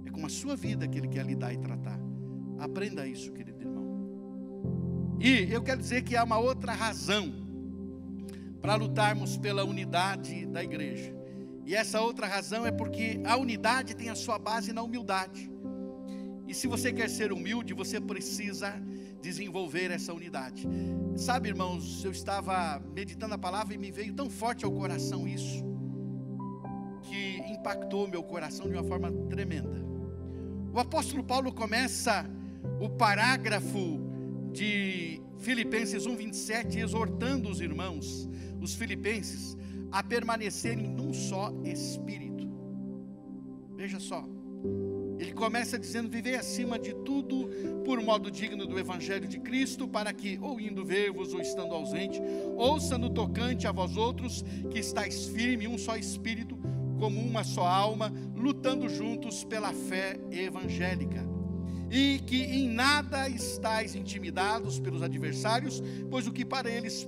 É com a sua vida que Ele quer lidar e tratar. Aprenda isso, querido irmão. E eu quero dizer que há uma outra razão para lutarmos pela unidade da igreja. E essa outra razão é porque a unidade tem a sua base na humildade. E se você quer ser humilde, você precisa desenvolver essa unidade. Sabe, irmãos, eu estava meditando a palavra e me veio tão forte ao coração isso, que impactou meu coração de uma forma tremenda. O apóstolo Paulo começa o parágrafo de Filipenses 1:27, exortando os irmãos, os filipenses, a permanecerem num só espírito. Veja só. Ele começa dizendo, viver acima de tudo, por modo digno do Evangelho de Cristo, para que, ou indo ver-vos, ou estando ausente, ouça no tocante a vós outros, que estáis firme, um só Espírito, como uma só alma, lutando juntos pela fé evangélica. E que em nada estáis intimidados pelos adversários, pois o que para eles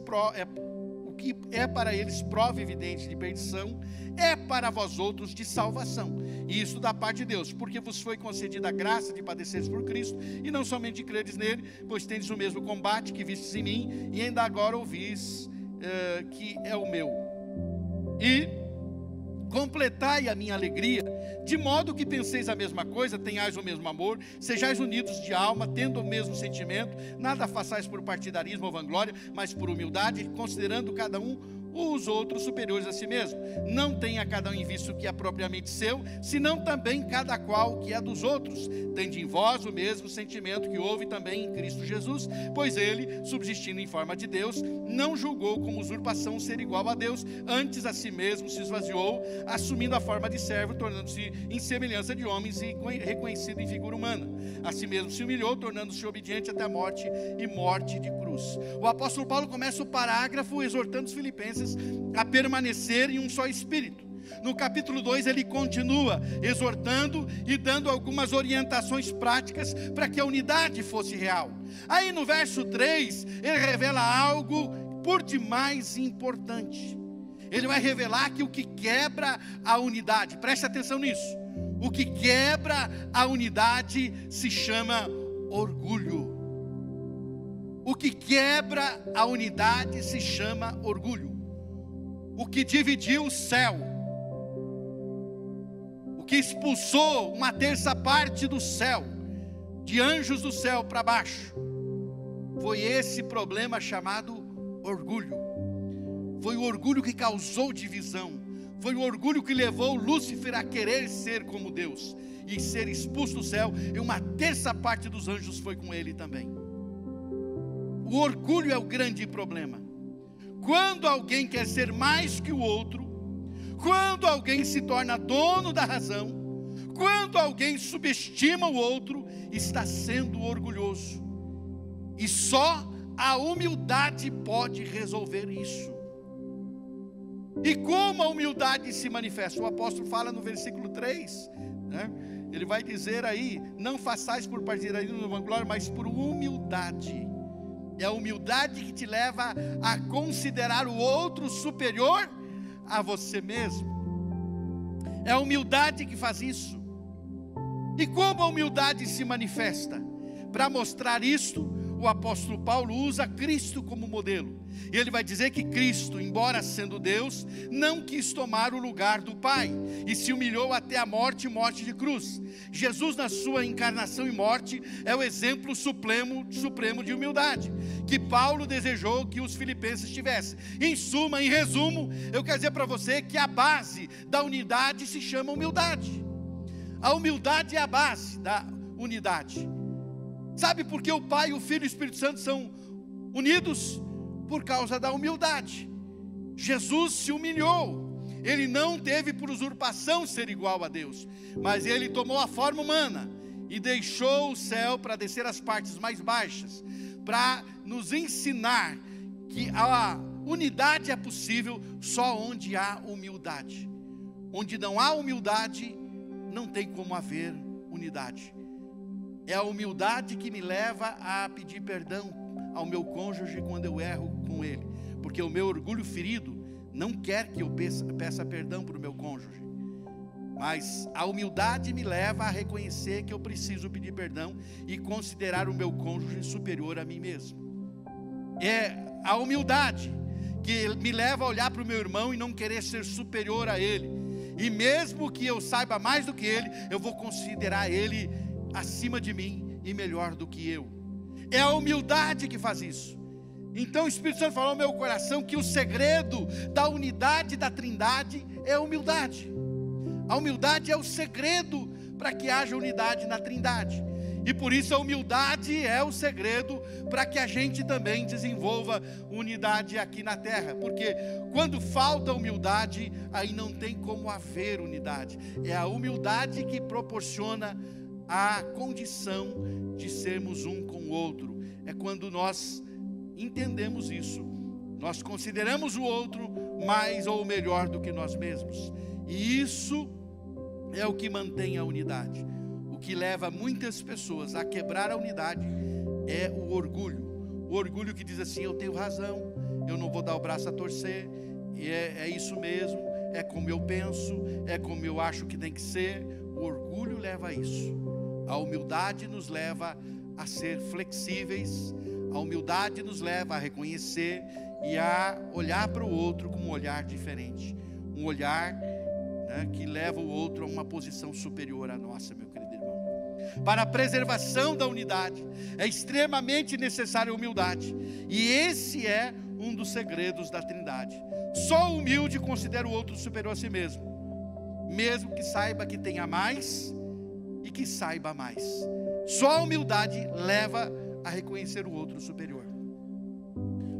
é para eles prova evidente de perdição, é para vós outros de salvação, e isso da parte de Deus, porque vos foi concedida a graça de padeceres por Cristo, e não somente de creres nele, pois tendes o mesmo combate que vistes em mim, e ainda agora ouvis que é o meu. E completai a minha alegria, de modo que penseis a mesma coisa, tenhais o mesmo amor, sejais unidos de alma, tendo o mesmo sentimento, nada façais por partidarismo ou vanglória, mas por humildade, considerando cada um os outros superiores a si mesmo. Não tenha cada um em vista o que é propriamente seu, senão também cada qual o que é dos outros. Tende em vós o mesmo sentimento que houve também em Cristo Jesus, pois ele, subsistindo em forma de Deus, não julgou como usurpação ser igual a Deus, antes a si mesmo se esvaziou, assumindo a forma de servo, tornando-se em semelhança de homens e reconhecido em figura humana. A si mesmo se humilhou, tornando-se obediente até a morte e morte de cruz. O apóstolo Paulo começa o parágrafo exortando os filipenses a permanecer em um só espírito. No capítulo 2 ele continua exortando e dando algumas orientações práticas para que a unidade fosse real. Aí no verso 3 ele revela algo por demais importante. Ele vai revelar que o que quebra a unidade, preste atenção nisso, o que quebra a unidade se chama orgulho. O que quebra a unidade se chama orgulho. O que dividiu o céu, o que expulsou uma terça parte do céu, de anjos do céu para baixo, foi esse problema chamado orgulho. Foi o orgulho que causou divisão, Foi o orgulho que levou Lúcifer a querer ser como Deus e ser expulso do céu, e uma terça parte dos anjos foi com ele também. O orgulho é o grande problema. Quando alguém quer ser mais que o outro, quando alguém se torna dono da razão, quando alguém subestima o outro, está sendo orgulhoso. E só a humildade pode resolver isso. E como a humildade se manifesta? O apóstolo fala no versículo 3, né? Ele vai dizer aí: não façais por partilharismo da vanglória, mas por humildade. É a humildade que te leva a considerar o outro superior a você mesmo. É a humildade que faz isso. E como a humildade se manifesta? Para mostrar isto, o apóstolo Paulo usa Cristo como modelo. E ele vai dizer que Cristo, embora sendo Deus, não quis tomar o lugar do Pai, e se humilhou até a morte, morte de cruz. Jesus, na sua encarnação e morte, é o exemplo supremo de humildade, que Paulo desejou que os filipenses tivessem. Em suma, em resumo, eu quero dizer para você que a base da unidade se chama humildade. A humildade é a base da unidade. Sabe por que o Pai, o Filho e o Espírito Santo são unidos? Por causa da humildade. Jesus se humilhou. Ele não teve por usurpação ser igual a Deus, mas ele tomou a forma humana e deixou o céu para descer às partes mais baixas, para nos ensinar que a unidade é possível só onde há humildade. Onde não há humildade, não tem como haver unidade. É a humildade que me leva a pedir perdão ao meu cônjuge quando eu erro com ele, porque o meu orgulho ferido não quer que eu peça perdão para o meu cônjuge, mas a humildade me leva a reconhecer que eu preciso pedir perdão e considerar o meu cônjuge superior a mim mesmo. É a humildade que me leva a olhar para o meu irmão e não querer ser superior a ele, e mesmo que eu saiba mais do que ele, eu vou considerar ele acima de mim e melhor do que eu. É a humildade que faz isso. Então o Espírito Santo falou ao meu coração que o segredo da unidade da Trindade é a humildade. A humildade é o segredo para que haja unidade na Trindade. E por isso a humildade é o segredo para que a gente também desenvolva unidade aqui na terra. Porque quando falta humildade, aí não tem como haver unidade. É a humildade que proporciona a condição de sermos um com o outro. É quando nós entendemos isso, nós consideramos o outro mais ou melhor do que nós mesmos, e isso é o que mantém a unidade. O que leva muitas pessoas a quebrar a unidade é o orgulho que diz assim: eu tenho razão, eu não vou dar o braço a torcer, é isso mesmo, é como eu penso, é como eu acho que tem que ser. O orgulho leva a isso. A humildade nos leva a ser flexíveis, a humildade nos leva a reconhecer e a olhar para o outro com um olhar diferente, um olhar, né, que leva o outro a uma posição superior à nossa, meu querido irmão. Para a preservação da unidade é extremamente necessária a humildade, e esse é um dos segredos da Trindade. Só o humilde considera o outro superior a si mesmo, mesmo que saiba que tenha mais e que saiba mais. Só a humildade leva a reconhecer o outro superior.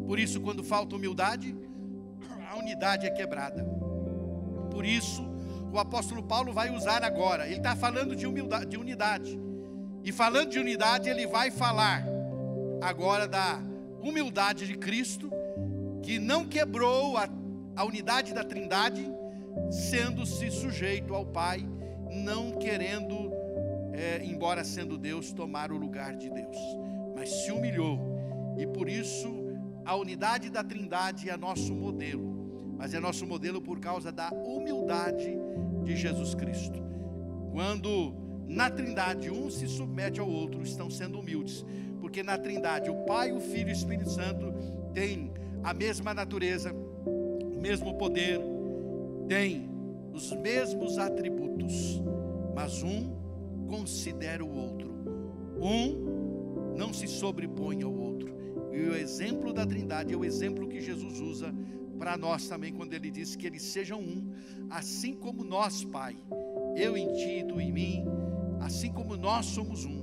Por isso, quando falta humildade, a unidade é quebrada. Por isso, o apóstolo Paulo vai usar agora, ele está falando de humildade, de unidade, e falando de unidade, ele vai falar agora da humildade de Cristo, que não quebrou a unidade da Trindade, sendo-se sujeito ao Pai, não querendo, embora sendo Deus, tomar o lugar de Deus, mas se humilhou. E por isso a unidade da Trindade é nosso modelo, mas é nosso modelo por causa da humildade de Jesus Cristo. Quando na Trindade um se submete ao outro, estão sendo humildes, porque na Trindade o Pai, o Filho e o Espírito Santo têm a mesma natureza, o mesmo poder, têm os mesmos atributos, mas um considera o outro, um não se sobrepõe ao outro, E o exemplo da Trindade é o exemplo que Jesus usa para nós também, quando Ele diz que eles sejam um, assim como nós, Pai, eu em Ti e Tu em mim, assim como nós somos um,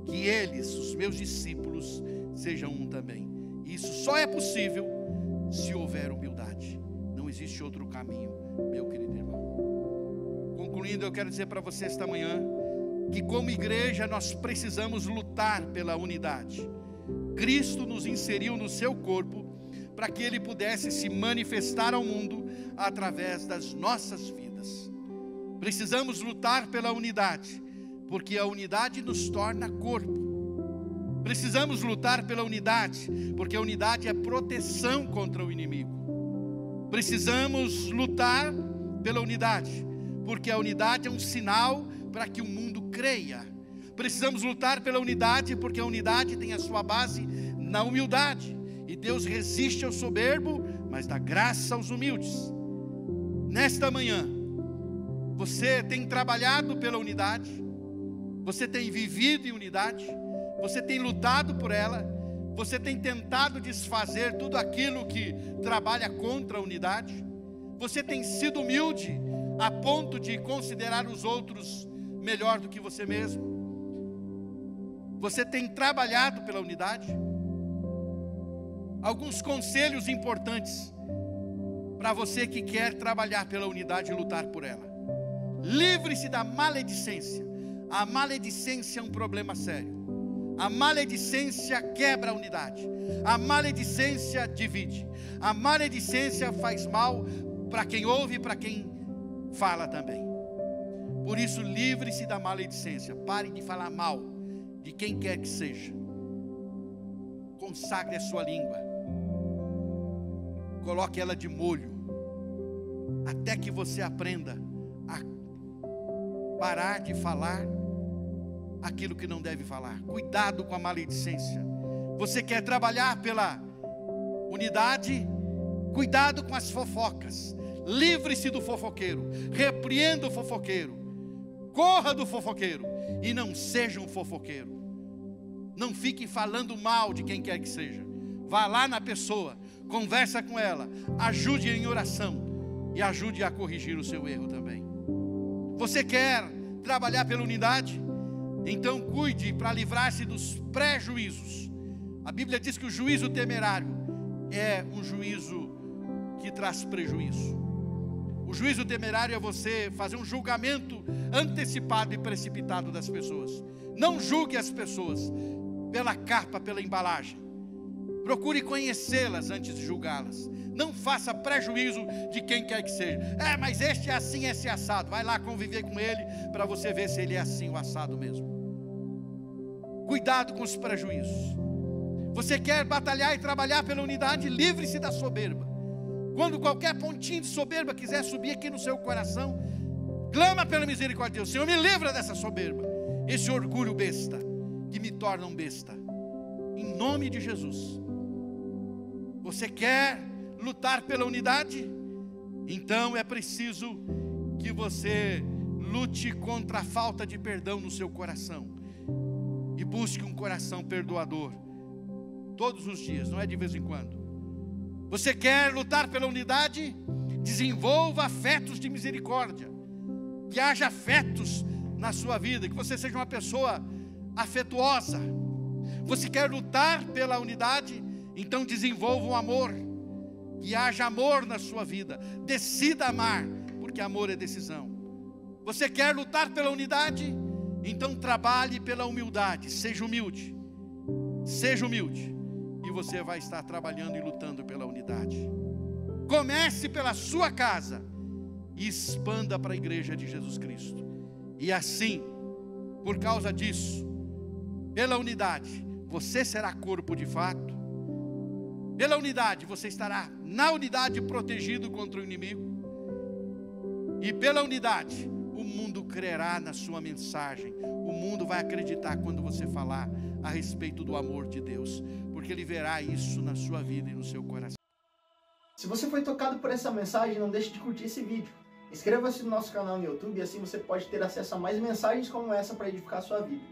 que eles, os meus discípulos, sejam um também. E isso só é possível se houver humildade. Não existe outro caminho, meu querido irmão. Concluindo, eu quero dizer para você esta manhã, que como igreja nós precisamos lutar pela unidade. Cristo nos inseriu no seu corpo para que Ele pudesse se manifestar ao mundo através das nossas vidas. Precisamos lutar pela unidade, porque a unidade nos torna corpo. Precisamos lutar pela unidade, porque a unidade é proteção contra o inimigo. Precisamos lutar pela unidade, porque a unidade é um sinal para que o mundo creia. Precisamos lutar pela unidade, porque a unidade tem a sua base na humildade. E Deus resiste ao soberbo, mas dá graça aos humildes. Nesta manhã, você tem trabalhado pela unidade, você tem vivido em unidade, você tem lutado por ela, você tem tentado desfazer tudo aquilo que trabalha contra a unidade, você tem sido humilde a ponto de considerar os outros melhor do que você mesmo, você tem trabalhado pela unidade. Alguns conselhos importantes para você que quer trabalhar pela unidade e lutar por ela. Livre-se da maledicência. A maledicência é um problema sério. A maledicência quebra a unidade. A maledicência divide. A maledicência faz mal para quem ouve e para quem fala também. Por isso, livre-se da maledicência. Pare de falar mal de quem quer que seja. Consagre a sua língua. Coloque ela de molho, até que você aprenda a parar de falar aquilo que não deve falar. Cuidado com a maledicência. Você quer trabalhar pela unidade? Cuidado com as fofocas. Livre-se do fofoqueiro. Repreenda o fofoqueiro. Corra do fofoqueiro e não seja um fofoqueiro. Não fique falando mal de quem quer que seja. Vá lá na pessoa, conversa com ela, ajude em oração e ajude a corrigir o seu erro também. Você quer trabalhar pela unidade? Então cuide para livrar-se dos prejuízos. A Bíblia diz que o juízo temerário é um juízo que traz prejuízo. O juízo temerário é você fazer um julgamento antecipado e precipitado das pessoas. Não julgue as pessoas pela capa, pela embalagem. Procure conhecê-las antes de julgá-las. Não faça prejuízo de quem quer que seja. Mas este é assim, esse é assado. Vai lá conviver com ele para você ver se ele é assim, o assado mesmo. Cuidado com os prejuízos. Você quer batalhar e trabalhar pela unidade? Livre-se da soberba. Quando qualquer pontinho de soberba quiser subir aqui no seu coração, clama pela misericórdia de Deus. Senhor, me livra dessa soberba, esse orgulho besta, que me torna um besta. Em nome de Jesus. Você quer lutar pela unidade? Então é preciso que você lute contra a falta de perdão no seu coração e busque um coração perdoador todos os dias, não é de vez em quando. Você quer lutar pela unidade? Desenvolva afetos de misericórdia, que haja afetos na sua vida, que você seja uma pessoa afetuosa. Você quer lutar pela unidade? Então desenvolva um amor, que haja amor na sua vida. Decida amar, porque amor é decisão. Você quer lutar pela unidade? Então trabalhe pela humildade. Seja humilde. Seja humilde. E você vai estar trabalhando e lutando pela unidade. Comece pela sua casa e expanda para a igreja de Jesus Cristo. E assim, por causa disso, pela unidade, você será corpo de fato. Pela unidade, você estará na unidade protegido contra o inimigo. E pela unidade, o mundo crerá na sua mensagem. O mundo vai acreditar quando você falar a respeito do amor de Deus, porque ele verá isso na sua vida e no seu coração. Se você foi tocado por essa mensagem, não deixe de curtir esse vídeo. Inscreva-se no nosso canal no YouTube e assim você pode ter acesso a mais mensagens como essa para edificar a sua vida.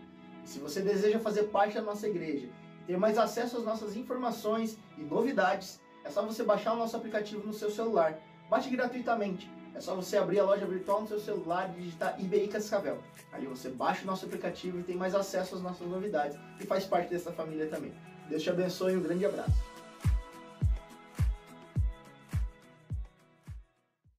E se você deseja fazer parte da nossa igreja ter mais acesso às nossas informações e novidades, é só você baixar o nosso aplicativo no seu celular. Baixe gratuitamente. É só você abrir a loja virtual no seu celular e digitar IBI Cascavel. Ali você baixa o nosso aplicativo e tem mais acesso às nossas novidades e faz parte dessa família também. Deus te abençoe e um grande abraço.